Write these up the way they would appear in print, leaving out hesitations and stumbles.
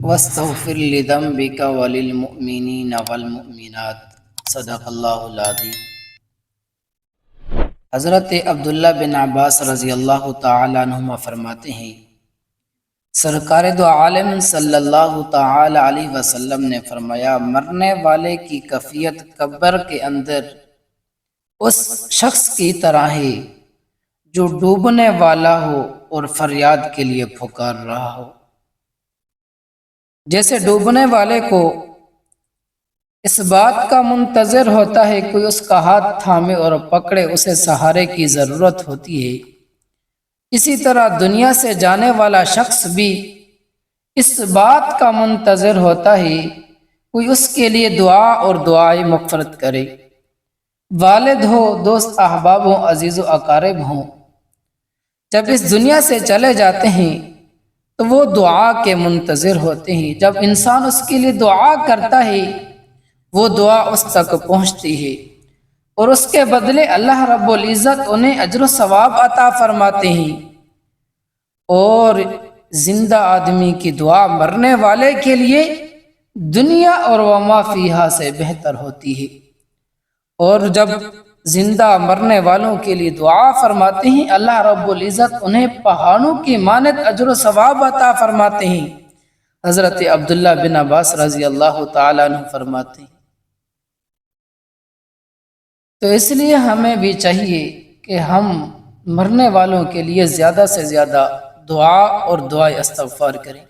واستغفر لذنبك وللمؤمنین والمؤمنات صدق اللہ العظیم۔ حضرت عبداللہ بن عباس رضی اللہ تعالی عنہما فرماتے ہیں، سرکار دو عالم صلی اللہ تعالی علیہ وسلم نے فرمایا، مرنے والے کی کفیت قبر کے اندر اس شخص کی طرح ہے جو ڈوبنے والا ہو اور فریاد کے لیے پکار رہا ہو۔ جیسے ڈوبنے والے کو اس بات کا منتظر ہوتا ہے کوئی اس کا ہاتھ تھامے اور پکڑے، اسے سہارے کی ضرورت ہوتی ہے، اسی طرح دنیا سے جانے والا شخص بھی اس بات کا منتظر ہوتا ہے کوئی اس کے لیے دعا اور دعائے مغفرت کرے۔ والد ہو، دوست احباب ہوں، عزیز و اقارب ہوں، جب اس دنیا سے چلے جاتے ہیں تو وہ دعا کے منتظر ہوتے ہیں۔ جب انسان اس کے لیے دعا کرتا ہے وہ دعا اس تک پہنچتی ہے اور اس کے بدلے اللہ رب العزت انہیں اجر و ثواب عطا فرماتے ہیں۔ اور زندہ آدمی کی دعا مرنے والے کے لیے دنیا اور وما فیہا سے بہتر ہوتی ہے، اور جب زندہ مرنے والوں کے لیے دعا فرماتے ہیں اللہ رب العزت انہیں پہاڑوں کی مانند اجر و ثواب عطا فرماتے ہیں۔ حضرت عبداللہ بن عباس رضی اللہ تعالیٰ عنہ فرماتے ہیں، تو اس لیے ہمیں بھی چاہیے کہ ہم مرنے والوں کے لیے زیادہ سے زیادہ دعا اور دعائے استغفار کریں۔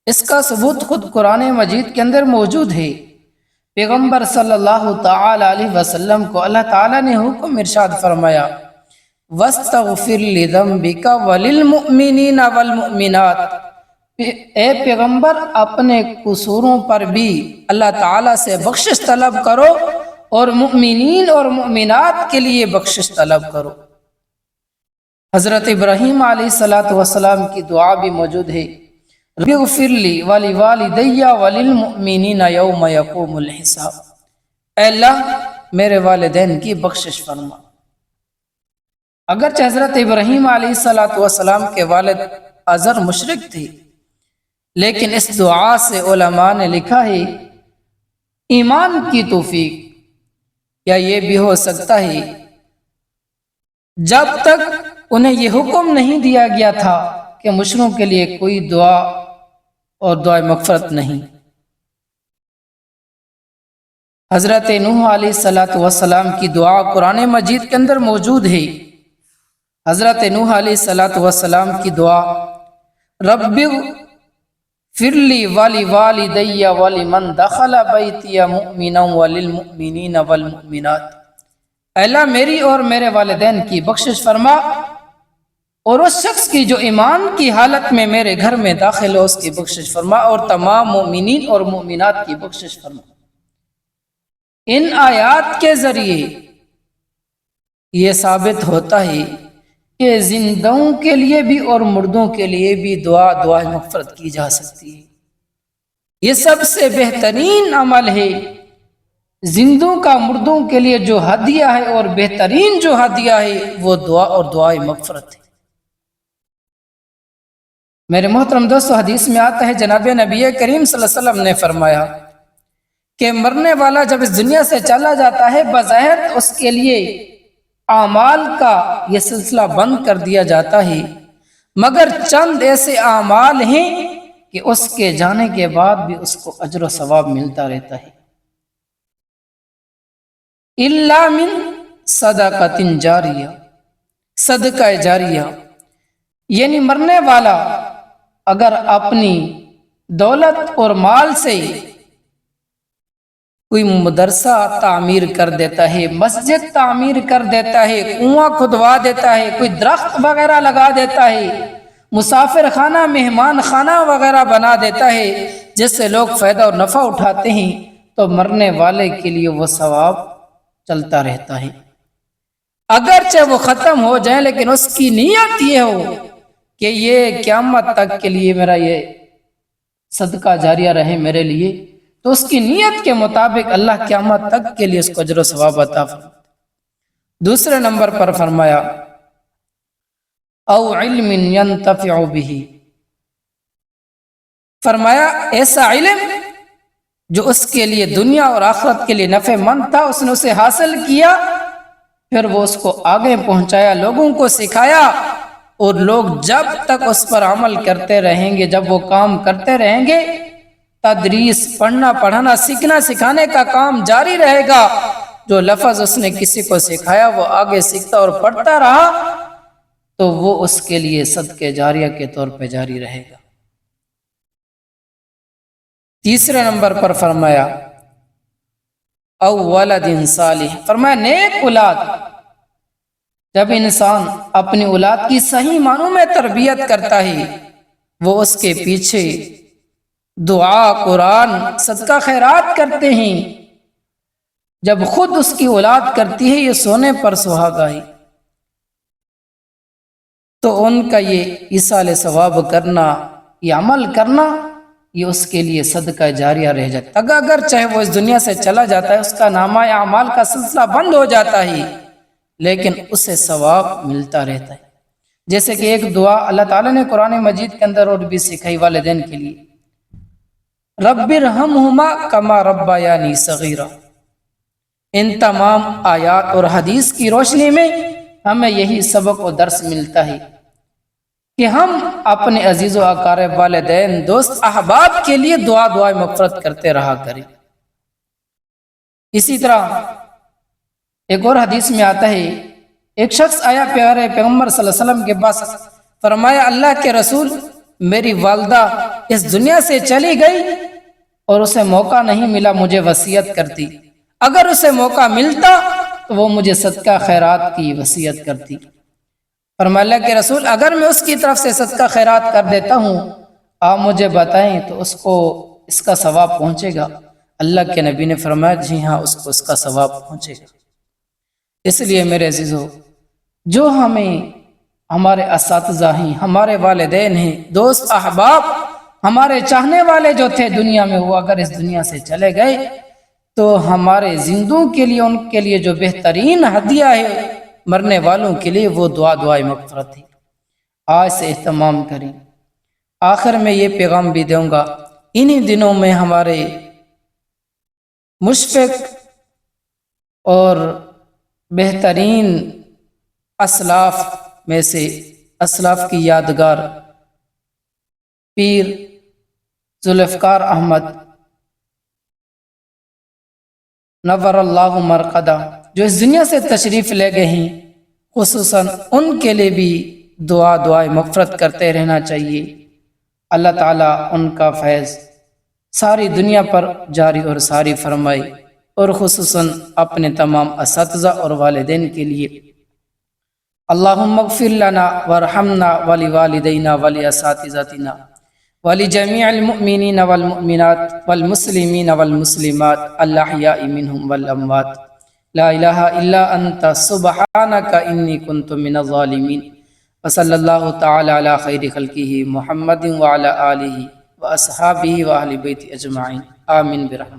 اس کا ثبوت خود قرآن مجید کے اندر موجود ہے۔ پیغمبر صلی اللہ تعالی علیہ وسلم کو اللہ تعالیٰ نے حکم ارشاد فرمایا، وَاسْتَغْفِرْ لِذَنْبِكَ وَلِلْمُؤْمِنِينَ وَالْمُؤْمِنَاتِ، اے پیغمبر اپنے قصوروں پر بھی اللہ تعالیٰ سے بخشش طلب کرو اور مؤمنین اور مؤمنات کے لیے بخشش طلب کرو۔ حضرت ابراہیم علیہ السلام کی دعا بھی موجود ہے، رب اغفر لی ولوالدی وللمؤمنین یوم یقوم الحساب، اے اللہ میرے والدین کی بخشش فرما۔ اگرچہ حضرت ابراہیم علیہ السلام کے والد آزر مشرک تھے، لیکن اس دعا سے علماء نے لکھا ہے ایمان کی توفیق، یا یہ بھی ہو سکتا ہے جب تک انہیں یہ حکم نہیں دیا گیا تھا کہ مشرکوں کے لیے کوئی دعا اور دعائے مغفرت نہیں۔ حضرت نوح علیہ السلام کی دعا قرآن مجید کے اندر موجود ہے۔ حضرت نوح علیہ السلام کی دعا، رب اغفر لی ولوالدی ولمن دخل بیتی مؤمنا وللمؤمنین والمؤمنات، اے اللہ میری اور میرے والدین کی بخشش فرما، اور اس شخص کی جو ایمان کی حالت میں میرے گھر میں داخل ہو اس کی بخشش فرما، اور تمام مومنین اور مومنات کی بخشش فرما۔ ان آیات کے ذریعے یہ ثابت ہوتا ہے کہ زندوں کے لیے بھی اور مردوں کے لیے بھی دعائے مغفرت کی جا سکتی ہے۔ یہ سب سے بہترین عمل ہے، زندوں کا مردوں کے لیے جو ہدیہ ہے اور بہترین جو ہدیہ ہے وہ دعا اور دعائے مغفرت ہے۔ میرے محترم دوستو، حدیث میں آتا ہے جناب نبی کریم صلی اللہ علیہ وسلم نے فرمایا کہ مرنے والا جب اس دنیا سے چلا جاتا ہے بظاہر اس کے لیے اعمال کا یہ سلسلہ بند کر دیا جاتا ہے، مگر چند ایسے اعمال ہیں کہ اس کے جانے کے بعد بھی اس کو اجر و ثواب ملتا رہتا ہے۔ الا من صدقۃ جاریہ، صدقہ جاریہ، یعنی مرنے والا اگر اپنی دولت اور مال سے کوئی مدرسہ تعمیر کر دیتا ہے، مسجد تعمیر کر دیتا ہے، کنواں کھدوا دیتا ہے، کوئی درخت وغیرہ لگا دیتا ہے، مسافر خانہ مہمان خانہ وغیرہ بنا دیتا ہے جس سے لوگ فائدہ اور نفع اٹھاتے ہیں، تو مرنے والے کے لیے وہ ثواب چلتا رہتا ہے۔ اگرچہ وہ ختم ہو جائیں لیکن اس کی نیت یہ ہو کہ یہ قیامت تک کے لیے میرا یہ صدقہ جاریہ رہے میرے لیے، تو اس کی نیت کے مطابق اللہ قیامت تک کے لیے اس کو اجر و ثواب عطا فرماتا۔ دوسرے نمبر پر فرمایا او علم ينتفع به، فرمایا ایسا علم جو اس کے لیے دنیا اور آخرت کے لیے نفع مند تھا، اس نے اسے حاصل کیا، پھر وہ اس کو آگے پہنچایا، لوگوں کو سکھایا، اور لوگ جب تک اس پر عمل کرتے رہیں گے، جب وہ کام کرتے رہیں گے، تدریس، پڑھنا پڑھانا، سیکھنا سکھانے کا کام جاری رہے گا۔ جو لفظ اس نے کسی کو سکھایا وہ آگے سیکھتا اور پڑھتا رہا تو وہ اس کے لیے صدقہ جاریہ کے طور پہ جاری رہے گا۔ تیسرے نمبر پر فرمایا او ولد صالح، فرمایا نیک اولاد۔ جب انسان اپنی اولاد کی صحیح معنوں میں تربیت کرتا ہے، وہ اس کے پیچھے دعا، قرآن، صدقہ خیرات کرتے ہیں، جب خود اس کی اولاد کرتی ہے یہ سونے پر سہاگا ہے، تو ان کا یہ ایصال ثواب کرنا، یہ عمل کرنا، یہ اس کے لیے صدقہ جاریہ رہ جاتا ہے۔ اگر چاہے وہ اس دنیا سے چلا جاتا ہے، اس کا نامہ اعمال کا سلسلہ بند ہو جاتا ہے، لیکن اسے ثواب ملتا رہتا ہے۔ جیسے کہ ایک دعا اللہ تعالیٰ نے قرآن مجید کے اندر اور بھی سکھائی والدین کے لیے، رب ارحمہما کما ربیانی صغیرا۔ ان تمام آیات اور حدیث کی روشنی میں ہمیں یہی سبق و درس ملتا ہے کہ ہم اپنے عزیز و اقارب، والدین، دوست، احباب کے لیے دعائے مغفرت کرتے رہا کریں۔ اسی طرح ایک اور حدیث میں آتا ہے، ایک شخص آیا پیارے پیغمبر صلی اللہ علیہ وسلم کے پاس، فرمایا اللہ کے رسول، میری والدہ اس دنیا سے چلی گئی اور اسے موقع نہیں ملا مجھے وصیت کرتی، اگر اسے موقع ملتا تو وہ مجھے صدقہ خیرات کی وصیت کرتی۔ فرمایا اللہ کے رسول، اگر میں اس کی طرف سے صدقہ خیرات کر دیتا ہوں، آپ مجھے بتائیں تو اس کو اس کا ثواب پہنچے گا؟ اللہ کے نبی نے فرمایا جی ہاں، اس کو اس کا ثواب پہنچے گا۔ اس لیے میرے عزیزو، جو ہمیں ہمارے اساتذہ ہیں، ہمارے والدین ہیں، دوست، احباب، ہمارے چاہنے والے جو تھے دنیا میں، وہ اگر اس دنیا سے چلے گئے تو ہمارے زندوں کے لیے، ان کے لیے جو بہترین ہدیہ ہے مرنے والوں کے لیے، وہ دعائے مغفرت ہے۔ آج سے اہتمام کریں۔ آخر میں یہ پیغام بھی دوں گا، انہی دنوں میں ہمارے مشفق اور بہترین اسلاف میں سے، اسلاف کی یادگار پیر ذوالفقار احمد نور اللہ مرقدہ، جو اس دنیا سے تشریف لے گئے ہیں، خصوصاً ان کے لیے بھی دعائے مغفرت کرتے رہنا چاہیے۔ اللہ تعالیٰ ان کا فیض ساری دنیا پر جاری اور ساری فرمائے، اور خصوصاً اپنے تمام اساتذہ اور والدین کے لیے اللہم اغفر لنا وارحمنا ولوالدینا ولاساتذتنا ولجمیع المؤمنین والمؤمنات والمسلمین والمسلمات الاحیاء منہم والاموات، لا الہ الا انت سبحانک انی کنت من الظالمین، وصلی اللہ تعالی علی خیر خلقہ محمد وعلی آلہ واصحابہ واہل بیت اجمعین، آمین برحمتہ۔